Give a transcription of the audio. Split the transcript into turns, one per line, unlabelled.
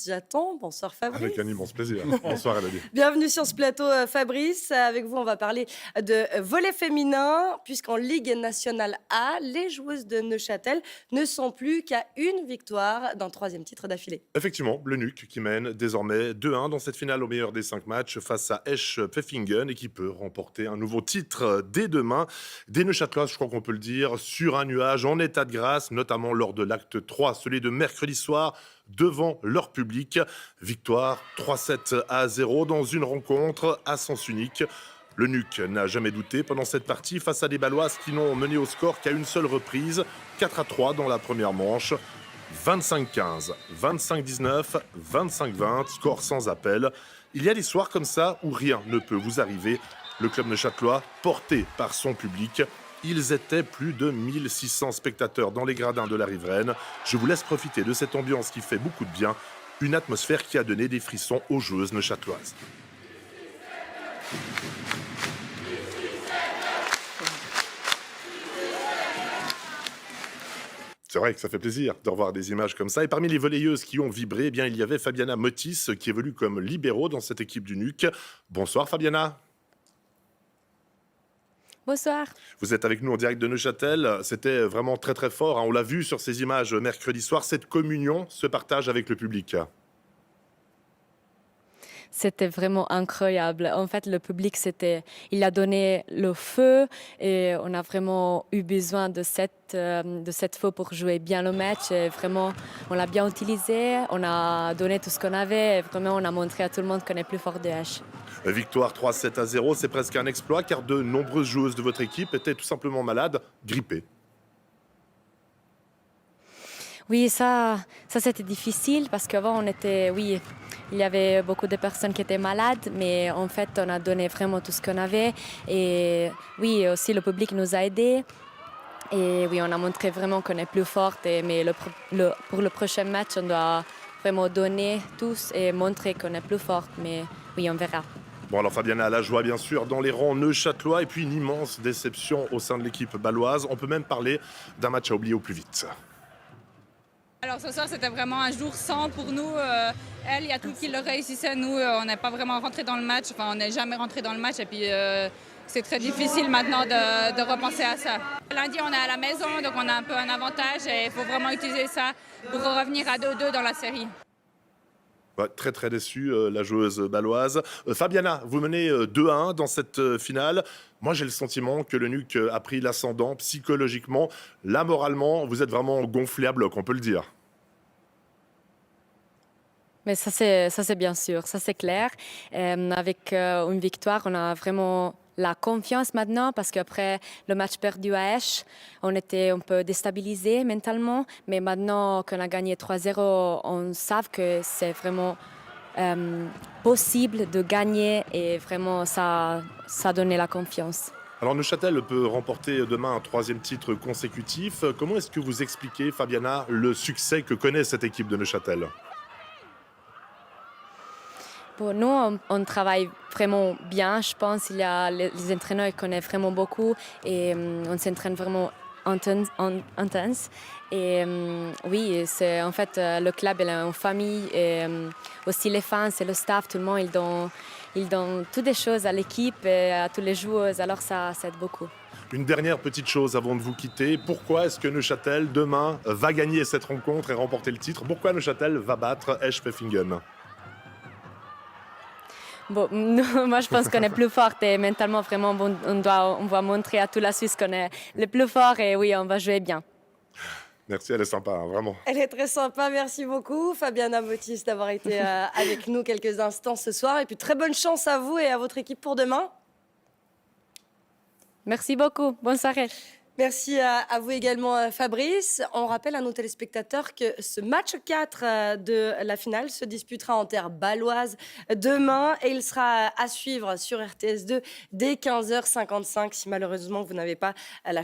Jaton. Bonsoir Fabrice.
Avec un immense plaisir. Bonsoir Elodie.
Bienvenue sur ce plateau Fabrice. Avec vous, on va parler de volley féminin, puisqu'en Ligue nationale A, les joueuses de Neuchâtel ne sont plus qu'à une victoire d'un troisième titre d'affilée.
Effectivement, le NUC qui mène désormais 2-1 dans cette finale au meilleur des 5 matchs face à Esch Pfeffingen et qui peut remporter un nouveau titre dès demain. Des Neuchâtelois, je crois qu'on peut le dire, sur un nuage en état de grâce, notamment lors de l'acte 3, celui de mercredi soir, devant leur public. Victoire 3-7-0 dans une rencontre à sens unique. Le NUC n'a jamais douté pendant cette partie face à des Baloises qui n'ont mené au score qu'à une seule reprise, 4-3 dans la première manche. 25-15, 25-19, 25-20, score sans appel. Il y a des soirs comme ça où rien ne peut vous arriver. Le club neuchâtelois, porté par son public, ils étaient plus de 1600 spectateurs dans les gradins de la riveraine. Je vous laisse profiter de cette ambiance qui fait beaucoup de bien, une atmosphère qui a donné des frissons aux joueuses neuchâteloises. C'est vrai que ça fait plaisir de revoir des images comme ça. Et parmi les volleyeuses qui ont vibré, eh bien, il y avait Fabiana Motis qui évolue comme libéro dans cette équipe du NUC. Bonsoir Fabiana.
Bonsoir.
Vous êtes avec nous en direct de Neuchâtel. C'était vraiment très très fort, hein. On l'a vu sur ces images mercredi soir, cette communion, ce partage avec le public.
C'était vraiment incroyable. En fait, le public, il a donné le feu et on a vraiment eu besoin de cette feu pour jouer bien le match. Et vraiment, on l'a bien utilisé, on a donné tout ce qu'on avait et vraiment, on a montré à tout le monde qu'on est plus fort de H.
Victoire 3-7-0, c'est presque un exploit car de nombreuses joueuses de votre équipe étaient tout simplement malades, grippées.
Oui, ça c'était difficile parce qu'avant, il y avait beaucoup de personnes qui étaient malades, mais en fait, on a donné vraiment tout ce qu'on avait. Et oui, aussi le public nous a aidés. Et oui, on a montré vraiment qu'on est plus forte. Mais pour le prochain match, on doit vraiment donner tous et montrer qu'on est plus forte. Mais oui, on verra.
Bon, alors Fabiana a la joie bien sûr dans les rangs neuchâtelois et puis une immense déception au sein de l'équipe baloise. On peut même parler d'un match à oublier au plus vite.
Alors ce soir, c'était vraiment un jour sans pour nous. Il y a tout qui le réussissait. Nous, on n'est pas vraiment rentré dans le match. Enfin, on n'est jamais rentré dans le match. Et puis, c'est très difficile maintenant de repenser à ça. Lundi, on est à la maison, donc on a un peu un avantage. Et il faut vraiment utiliser ça pour revenir à 2-2 dans la série.
Ouais, très très déçue, la joueuse baloise. Fabiana, vous menez 2-1 dans cette finale. Moi, j'ai le sentiment que le NUC a pris l'ascendant psychologiquement. Là, moralement, vous êtes vraiment gonflé à bloc, on peut le dire.
Mais ça c'est bien sûr, ça c'est clair. Avec une victoire, on a vraiment la confiance maintenant parce qu'après le match perdu à Esch, on était un peu déstabilisé mentalement. Mais maintenant qu'on a gagné 3-0, on sait que c'est vraiment possible de gagner et vraiment ça a donné la confiance.
Alors, Neuchâtel peut remporter demain un 3e titre consécutif. Comment est-ce que vous expliquez, Fabiana, le succès que connaît cette équipe de Neuchâtel ?
Pour nous, on travaille vraiment bien, je pense. Il y a les entraîneurs qui connaissent vraiment beaucoup et on s'entraîne vraiment intense. Et oui, c'est en fait le club est une famille et aussi les fans et le staff, tout le monde, ils donnent toutes les choses à l'équipe et à tous les joueurs. Alors ça aide beaucoup.
Une dernière petite chose avant de vous quitter. Pourquoi est-ce que Neuchâtel, demain, va gagner cette rencontre et remporter le titre ? Pourquoi Neuchâtel va battre Esch Pfeffingen ?
Bon, moi, je pense qu'on est plus forte et mentalement, vraiment, on doit montrer à toute la Suisse qu'on est le plus fort et oui, on va jouer bien.
Merci, elle est sympa, hein, vraiment.
Elle est très sympa, merci beaucoup Fabiana Motis d'avoir été avec nous quelques instants ce soir. Et puis très bonne chance à vous et à votre équipe pour demain.
Merci beaucoup, bonne soirée.
Merci à vous également, Fabrice. On rappelle à nos téléspectateurs que ce match 4 de la finale se disputera en terre baloise demain et il sera à suivre sur RTS2 dès 15h55 si malheureusement vous n'avez pas la